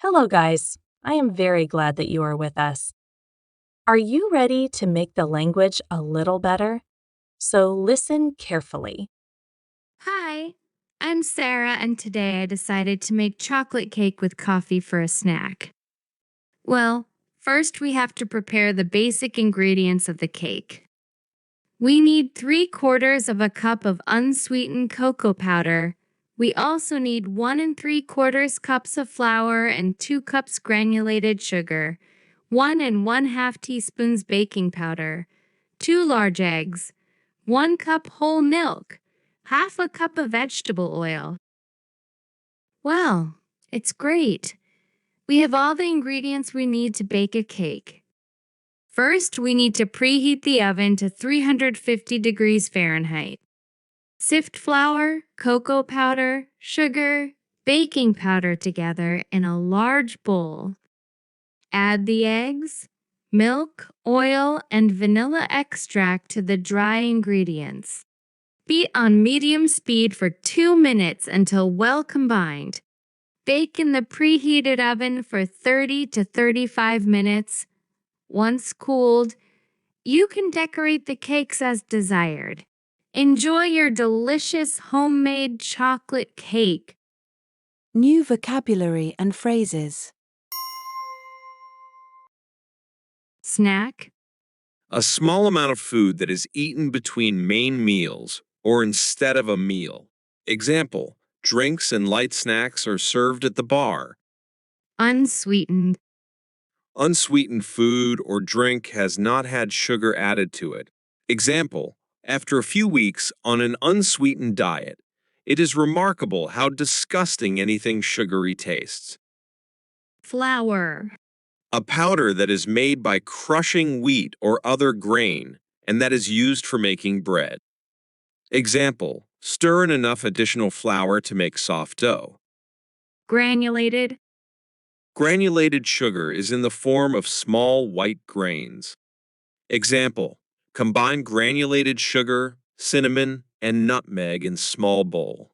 Hello, guys. I am very glad that you are with us. Are you ready to make the language a little better? So listen carefully. Hi, I'm Sarah, and today I decided to make chocolate cake with coffee for a snack. Well, first we have to prepare the basic ingredients of the cake. We need 3/4 of a cup of unsweetened cocoa powder. We also need 1 3/4 cups of flour and 2 cups granulated sugar, 1 1/2 teaspoons baking powder, 2 large eggs, 1 cup whole milk, half a cup of vegetable oil. Well, it's great. We have all the ingredients we need to bake a cake. First, we need to preheat the oven to 350 degrees Fahrenheit. Sift flour, cocoa powder, sugar, baking powder together in a large bowl. Add the eggs, milk, oil, and vanilla extract to the dry ingredients. Beat on medium speed for 2 minutes until well combined. Bake in the preheated oven for 30 to 35 minutes. Once cooled, you can decorate the cakes as desired. Enjoy your delicious homemade chocolate cake. New vocabulary and phrases. Snack, A small amount of food that is eaten between main meals or instead of a meal. Example, drinks and light snacks are served at the bar. unsweetened, Unsweetened food or drink has not had sugar added to it. Example, after a few weeks on an unsweetened diet, it is remarkable how disgusting anything sugary tastes. flour, A powder that is made by crushing wheat or other grain and that is used for making bread. Example, stir in enough additional flour to make soft dough. granulated, Granulated sugar is in the form of small white grains. Example, combine granulated sugar, cinnamon, and nutmeg in small bowl.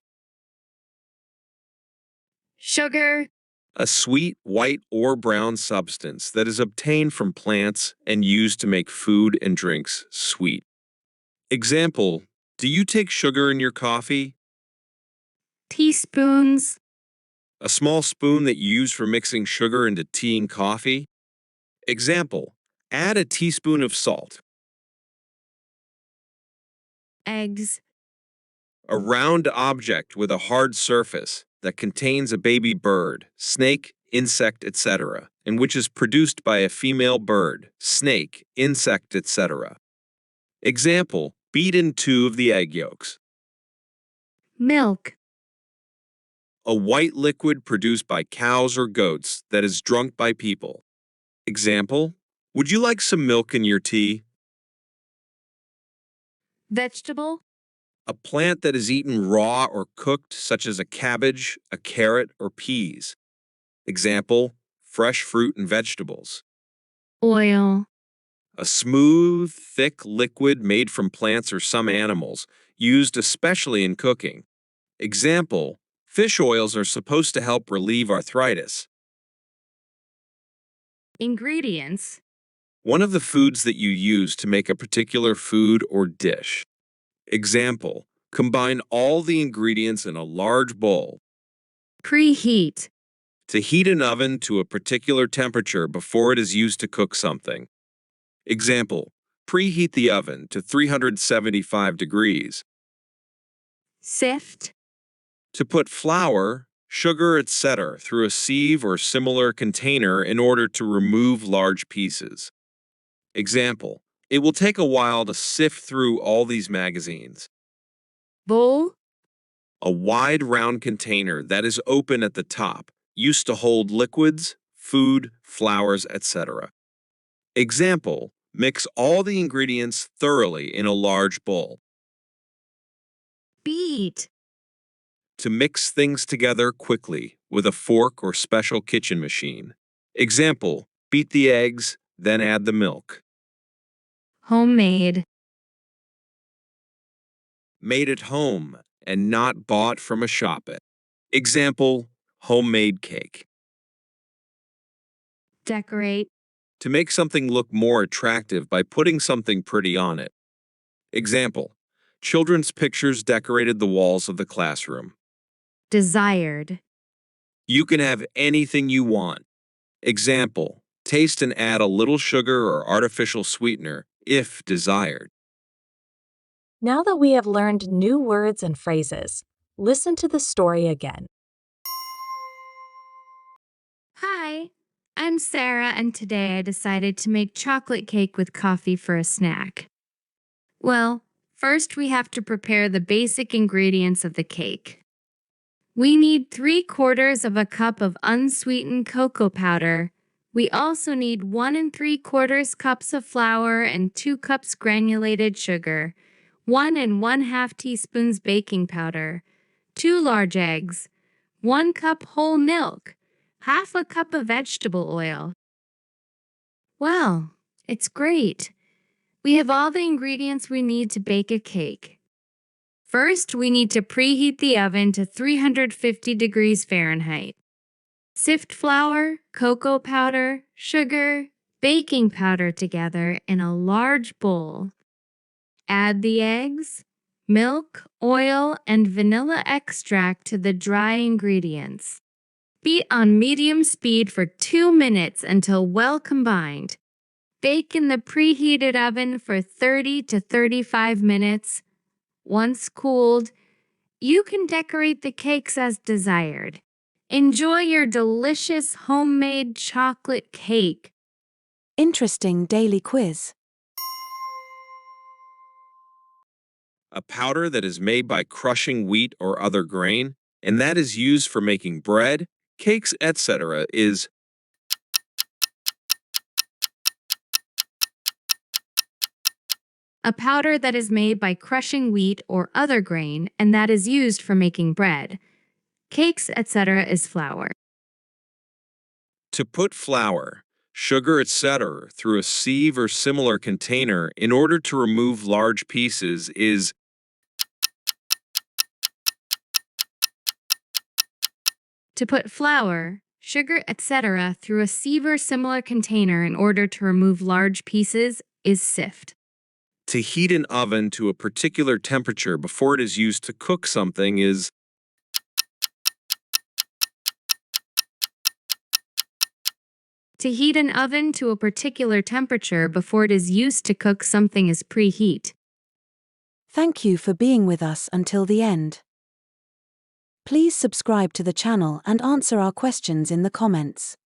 sugar, A sweet, white, or brown substance that is obtained from plants and used to make food and drinks sweet. Example, do you take sugar in your coffee? teaspoons, A small spoon that you use for mixing sugar into tea and coffee? Example, add a teaspoon of salt. eggs, A round object with a hard surface that contains a baby bird, snake, insect, etc., and which is produced by a female bird, snake, insect, etc. Example, beat in 2 of the egg yolks. milk, A white liquid produced by cows or goats that is drunk by people. Example, would you like some milk in your tea? vegetable, A plant that is eaten raw or cooked, such as a cabbage, a carrot, or peas. Example, fresh fruit and vegetables. oil, A smooth, thick liquid made from plants or some animals, used especially in cooking. Example, fish oils are supposed to help relieve arthritis. ingredients, One of the foods that you use to make a particular food or dish. Example, combine all the ingredients in a large bowl. preheat, To heat an oven to a particular temperature before it is used to cook something. Example, preheat the oven to 375 degrees. sift, To put flour, sugar, etc. through a sieve or similar container in order to remove large pieces. Example, it will take a while to sift through all these magazines. bowl, A wide round container that is open at the top, used to hold liquids, food, flours, etc. Example, mix all the ingredients thoroughly in a large bowl. beat, To mix things together quickly with a fork or special kitchen machine. Example, beat the eggs, then add the milk. homemade, Made at home and not bought from a shop. Example, homemade cake. Decorate. To make something look more attractive by putting something pretty on it. Example: children's pictures decorated the walls of the classroom. Desired. You can have anything you want. Example: taste and add a little sugar or artificial sweetener if desired. Now that we have learned new words and phrases, listen to the story again. Hi, I'm Sarah, and today I decided to make chocolate cake with coffee for a snack. Well, first we have to prepare the basic ingredients of the cake. We need 3/4 of a cup of unsweetened cocoa powder. We also need 1 3/4 cups of flour and 2 cups granulated sugar, 1 1/2 teaspoons baking powder, 2 large eggs, 1 cup whole milk, half a cup of vegetable oil. Well, it's great. We have all the ingredients we need to bake a cake. First, we need to preheat the oven to 350 degrees Fahrenheit. Sift flour, cocoa powder, sugar, baking powder together in a large bowl. Add the eggs, milk, oil, and vanilla extract to the dry ingredients. Beat on medium speed for 2 minutes until well combined. Bake in the preheated oven for 30 to 35 minutes. Once cooled, you can decorate the cakes as desired. Enjoy your delicious homemade chocolate cake. Interesting daily quiz. A powder that is made by crushing wheat or other grain, and that is used for making bread, cakes, etc., is A powder that is made by crushing wheat or other grain, and that is used for making bread. Cakes, etc. is flour. to put flour, sugar, etc., through a sieve or similar container in order to remove large pieces is To put flour, sugar, etc. through a sieve or similar container in order to remove large pieces is sift. to heat an oven to a particular temperature before it is used to cook something is To heat an oven to a particular temperature before it is used to cook something is preheat. Thank you for being with us until the end. Please subscribe to the channel and answer our questions in the comments.